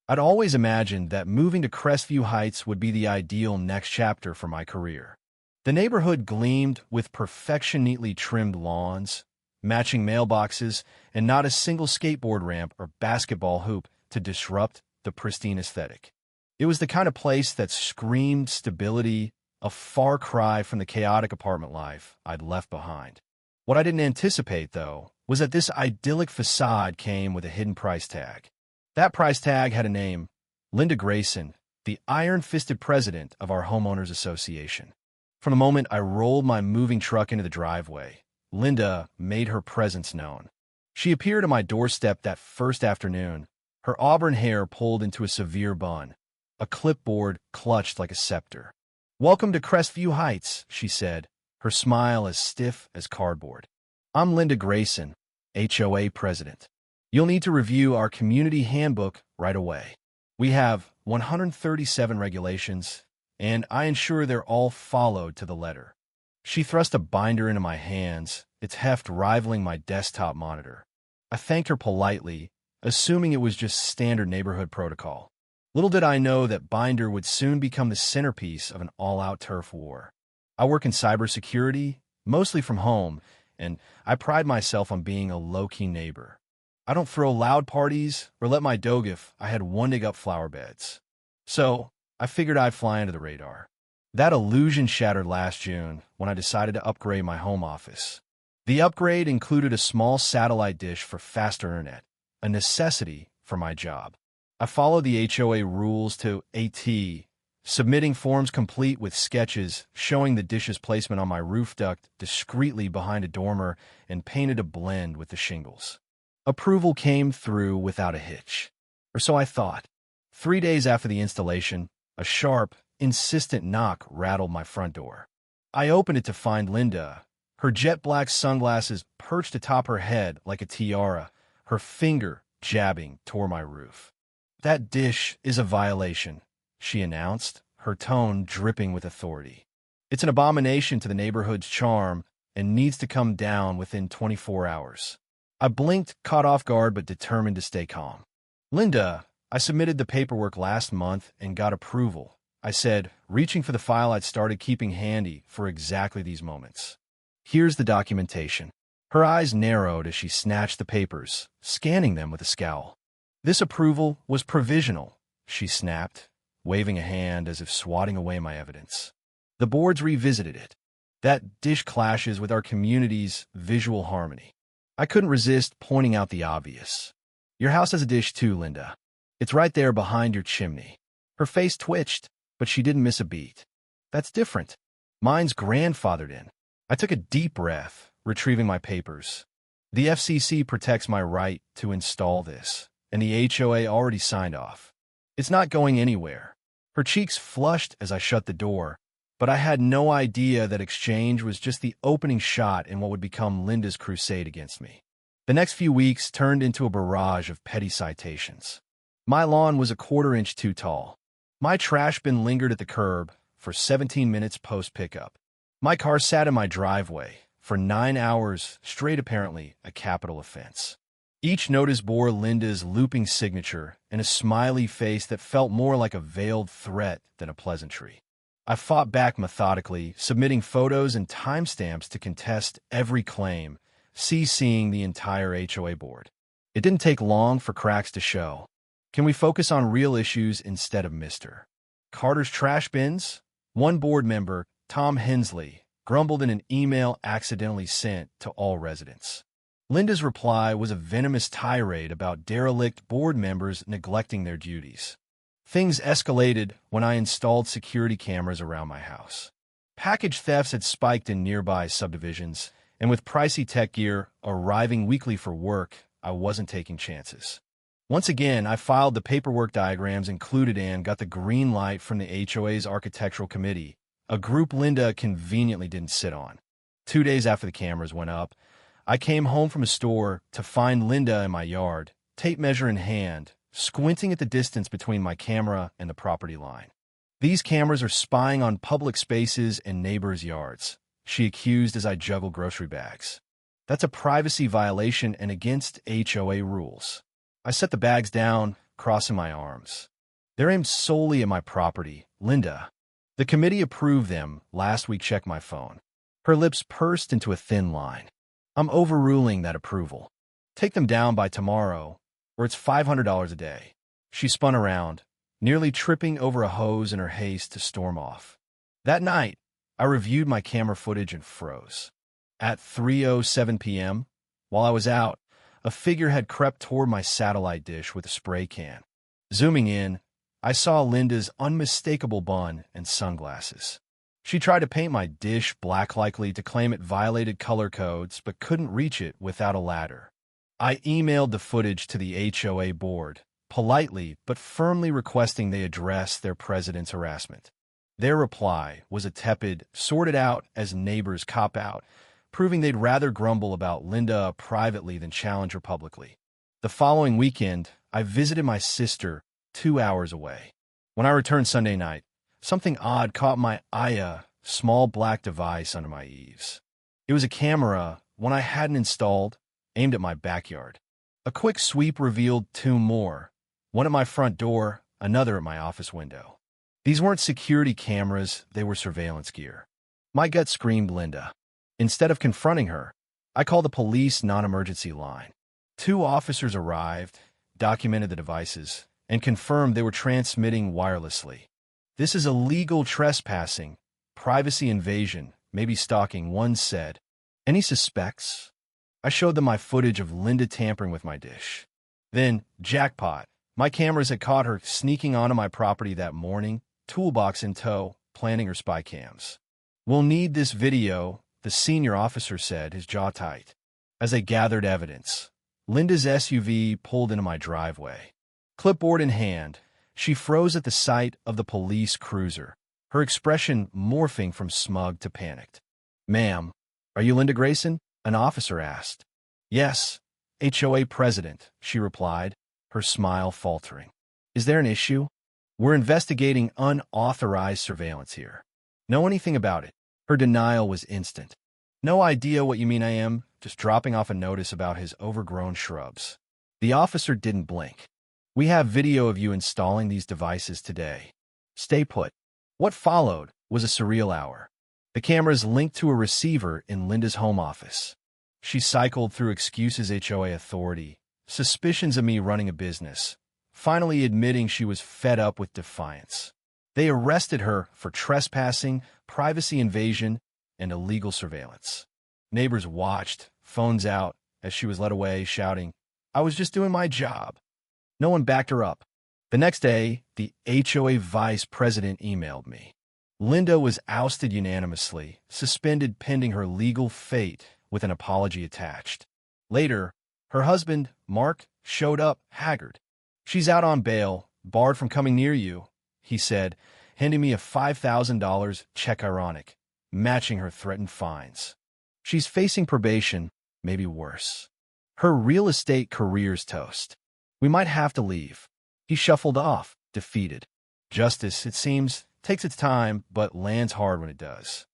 I'd always imagined that moving to Crestview Heights would be the ideal next chapter for my career. The neighborhood gleamed with perfection, neatly trimmed lawns, matching mailboxes, and not a single skateboard ramp or basketball hoop to disrupt the pristine aesthetic. It was the kind of place that screamed stability, a far cry from the chaotic apartment life I'd left behind. What I didn't anticipate, though, was that this idyllic facade came with a hidden price tag. That price tag had a name: Linda Grayson, the iron-fisted president of our homeowners association. From the moment I rolled my moving truck into the driveway, Linda made her presence known. She appeared at my doorstep that first afternoon, her auburn hair pulled into a severe bun, a clipboard clutched like a scepter. "Welcome to Crestview Heights," she said, her smile as stiff as cardboard. "I'm Linda Grayson, HOA president. You'll need to review our community handbook right away. We have 137 regulations, and I ensure they're all followed to the letter." She thrust a binder into my hands, its heft rivaling my desktop monitor. I thanked her politely, assuming it was just standard neighborhood protocol. Little did I know that binder would soon become the centerpiece of an all-out turf war. I work in cybersecurity, mostly from home, and I pride myself on being a low-key neighbor. I don't throw loud parties or let my dog if I had one dig up flower beds. So I figured I'd fly under the radar. That illusion shattered last June when I decided to upgrade my home office. The upgrade included a small satellite dish for faster internet, a necessity for my job. I followed the HOA rules to a T, submitting forms complete with sketches showing the dish's placement on my roof duct discreetly behind a dormer and painted a blend with the shingles. Approval came through without a hitch. Or so I thought. 3 days after the installation, a sharp, insistent knock rattled my front door. I opened it to find Linda, her jet-black sunglasses perched atop her head like a tiara, her finger jabbing toward my roof. "That dish is a violation," she announced, her tone dripping with authority. "It's an abomination to the neighborhood's charm and needs to come down within 24 hours. I blinked, caught off guard, but determined to stay calm. "Linda, I submitted the paperwork last month and got approval," I said, reaching for the file I'd started keeping handy for exactly these moments. "Here's the documentation." Her eyes narrowed as she snatched the papers, scanning them with a scowl. "This approval was provisional," she snapped, waving a hand as if swatting away my evidence. "The board's revisited it. That dish clashes with our community's visual harmony." I couldn't resist pointing out the obvious. "Your house has a dish too, Linda. It's right there behind your chimney." Her face twitched, but she didn't miss a beat. "That's different. Mine's grandfathered in." I took a deep breath, retrieving my papers. "The FCC protects my right to install this, and the HOA already signed off. It's not going anywhere." Her cheeks flushed as I shut the door, but I had no idea that exchange was just the opening shot in what would become Linda's crusade against me. The next few weeks turned into a barrage of petty citations. My lawn was a quarter-inch too tall. My trash bin lingered at the curb for 17 minutes post-pickup. My car sat in my driveway for 9 hours straight, apparently a capital offense. Each notice bore Linda's looping signature and a smiley face that felt more like a veiled threat than a pleasantry. I fought back methodically, submitting photos and timestamps to contest every claim, CCing the entire HOA board. It didn't take long for cracks to show. "Can we focus on real issues instead of Mr. Carter's trash bins?" One board member, Tom Hensley, grumbled in an email accidentally sent to all residents. Linda's reply was a venomous tirade about derelict board members neglecting their duties. Things escalated when I installed security cameras around my house. Package thefts had spiked in nearby subdivisions, and with pricey tech gear arriving weekly for work, I wasn't taking chances. Once again, I filed the paperwork diagrams included and got the green light from the HOA's architectural committee, a group Linda conveniently didn't sit on. 2 days after the cameras went up, I came home from a store to find Linda in my yard, tape measure in hand, squinting at the distance between my camera and the property line. "These cameras are spying on public spaces and neighbors' yards," she accused as I juggled grocery bags. "That's a privacy violation and against HOA rules." I set the bags down, crossing my arms. They're aimed solely at my property, Linda. The committee approved them last week. Check my phone. Her lips pursed into a thin line. I'm overruling that approval. Take them down by tomorrow, or it's $500 a day. She spun around, nearly tripping over a hose in her haste to storm off. That night, I reviewed my camera footage and froze. At 3:07 p.m., while I was out, a figure had crept toward my satellite dish with a spray can. Zooming in, I saw Linda's unmistakable bun and sunglasses. She tried to paint my dish black, likely to claim it violated color codes, but couldn't reach it without a ladder. I emailed the footage to the HOA board, politely but firmly requesting they address their president's harassment. Their reply was a tepid, sorted out as neighbors cop-out, proving they'd rather grumble about Linda privately than challenge her publicly. The following weekend, I visited my sister 2 hours away. When I returned Sunday night, something odd caught my eye, a small black device under my eaves. It was a camera, one I hadn't installed, aimed at my backyard. A quick sweep revealed two more, one at my front door, another at my office window. These weren't security cameras, they were surveillance gear. My gut screamed Linda. Instead of confronting her, I called the police non-emergency line. 2 officers arrived, documented the devices, and confirmed they were transmitting wirelessly. This is illegal trespassing, privacy invasion, maybe stalking, one said. Any suspects? I showed them my footage of Linda tampering with my dish. Then, jackpot, my cameras had caught her sneaking onto my property that morning, toolbox in tow, planting her spy cams. We'll need this video, the senior officer said, his jaw tight. As they gathered evidence, Linda's SUV pulled into my driveway. Clipboard in hand, she froze at the sight of the police cruiser, her expression morphing from smug to panicked. "Ma'am, are you Linda Grayson?" an officer asked. "Yes, HOA president," she replied, her smile faltering. "Is there an issue?" "We're investigating unauthorized surveillance here." "Know anything about it?" Her denial was instant. "No idea what you mean. I am just dropping off a notice about his overgrown shrubs." The officer didn't blink. "We have video of you installing these devices today. Stay put." What followed was a surreal hour. The cameras linked to a receiver in Linda's home office. She cycled through excuses, HOA authority, suspicions of me running a business, finally admitting she was fed up with defiance. They arrested her for trespassing, privacy invasion, and illegal surveillance. Neighbors watched, phones out, as she was led away, shouting, "I was just doing my job." No one backed her up. The next day, the HOA vice president emailed me. Linda was ousted unanimously, suspended pending her legal fate with an apology attached. Later, her husband, Mark, showed up, haggard. "She's out on bail, barred from coming near you," he said, handing me a $5,000 check, ironic, matching her threatened fines. "She's facing probation, maybe worse. Her real estate career's toast. We might have to leave." He shuffled off, defeated. Justice, it seems, takes its time, but lands hard when it does.